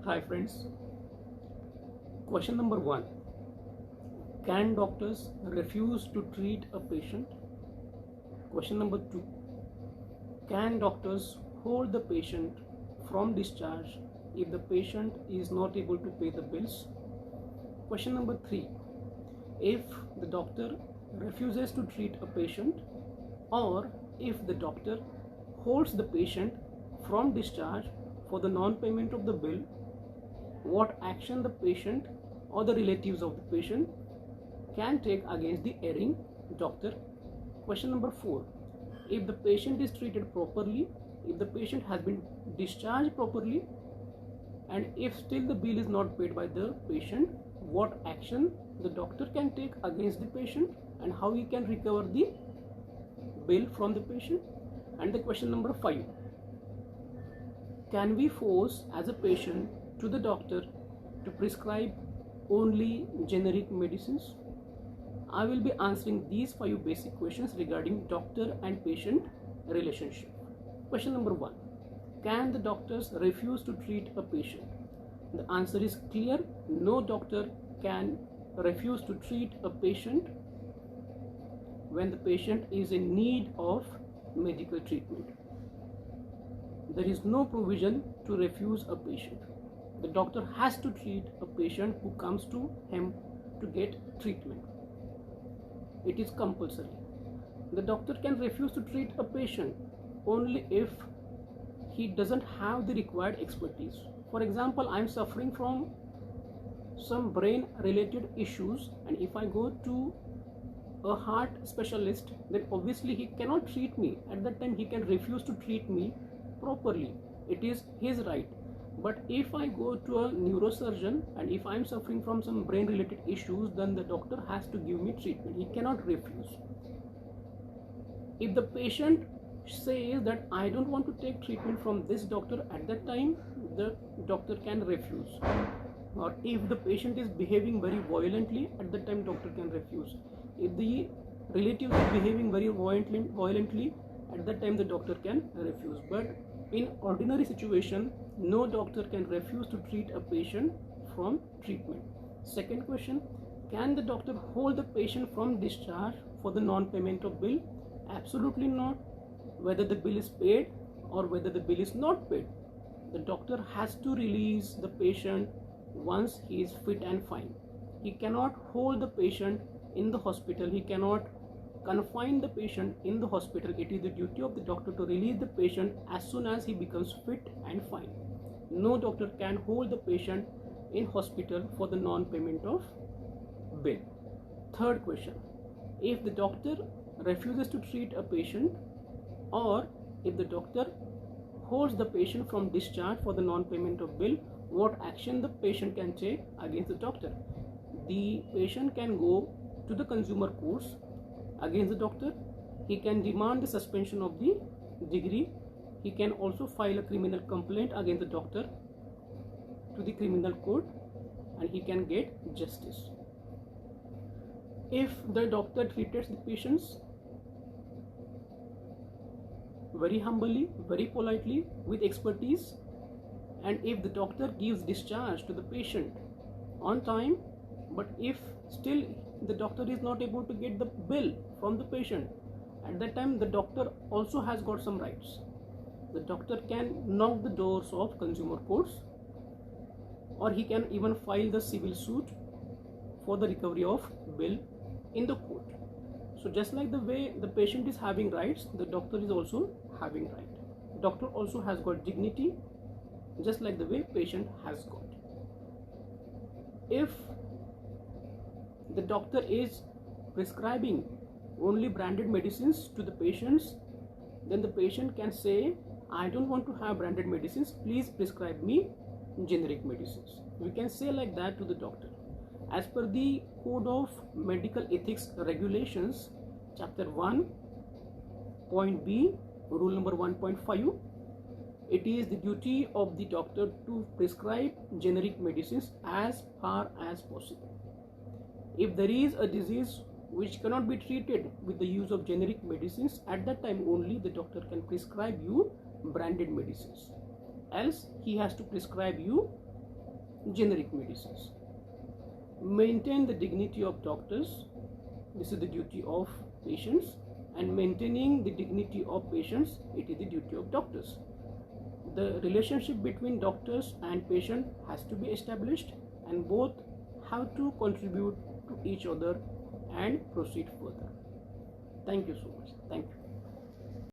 Hi friends. Question number 1. Can doctors refuse to treat a patient? Question number 2. Can doctors hold the patient from discharge if the patient is not able to pay the bills? Question number 3. If the doctor refuses to treat a patient, or if the doctor holds the patient from discharge for the non-payment of the bill, what action the patient or the relatives of the patient can take against the erring doctor? Question number 4. If the patient is treated properly, if the patient has been discharged properly, and if still the bill is not paid by the patient, what action the doctor can take against the patient and how he can recover the bill from the patient? And the question number 5. Can we force as a patient to the doctor to prescribe only generic medicines? I will be answering these 5 basic questions regarding doctor and patient relationship. Question number 1. Can the doctors refuse to treat a patient? The answer is clear. No doctor can refuse to treat a patient when the patient is in need of medical treatment. There is no provision to refuse a patient. The doctor has to treat a patient who comes to him to get treatment. It is compulsory. The doctor can refuse to treat a patient only if he doesn't have the required expertise. For example, I am suffering from some brain related issues, and if I go to a heart specialist, then obviously he cannot treat me. At that time he can refuse to treat me properly. It is his right. But if I go to a neurosurgeon and if I am suffering from some brain related issues, then the doctor has to give me treatment. He cannot refuse. If the patient says that I don't want to take treatment from this doctor, at that time the doctor can refuse. Or if the patient is behaving very violently, at that time doctor can refuse. If the relative is behaving very violently, at that time the doctor can refuse. But in ordinary situation, no doctor can refuse to treat a patient from treatment. Second question, can the doctor hold the patient from discharge for the non-payment of bill? Absolutely not. Whether the bill is paid or whether the bill is not paid, the doctor has to release the patient once he is fit and fine. He cannot hold the patient in the hospital. He cannot confine the patient in the hospital. It is the duty of the doctor to release the patient as soon as he becomes fit and fine. No doctor can hold the patient in hospital for the non-payment of bill. Third question, if the doctor refuses to treat a patient, or if the doctor holds the patient from discharge for the non-payment of bill, what action the patient can take against the doctor? The patient can go to the consumer courts against the doctor. He can demand the suspension of the degree. He can also file a criminal complaint against the doctor to the criminal court, and he can get justice. If the doctor treats the patients very humbly, very politely, with expertise, and if the doctor gives discharge to the patient on time, but if still the doctor is not able to get the bill from the patient, at that time the doctor also has got some rights. The doctor can knock the doors of consumer courts, or he can even file the civil suit for the recovery of bill in the court. So just like the way the patient is having rights, the doctor is also having right. Doctor also has got dignity, just like the way patient has got. If the doctor is prescribing only branded medicines to the patients, then the patient can say, I don't want to have branded medicines, please prescribe me generic medicines. We can say like that to the doctor. As per the Code of Medical Ethics Regulations, Chapter 1, Point B, Rule number 1.5, it is the duty of the doctor to prescribe generic medicines as far as possible. If there is a disease which cannot be treated with the use of generic medicines, at that time only the doctor can prescribe you branded medicines. Else he has to prescribe you generic medicines. Maintain the dignity of doctors. This is the duty of patients, and maintaining the dignity of patients, it is the duty of doctors. The relationship between doctors and patient has to be established, and both have to contribute to each other and proceed further. Thank you so much. Thank you.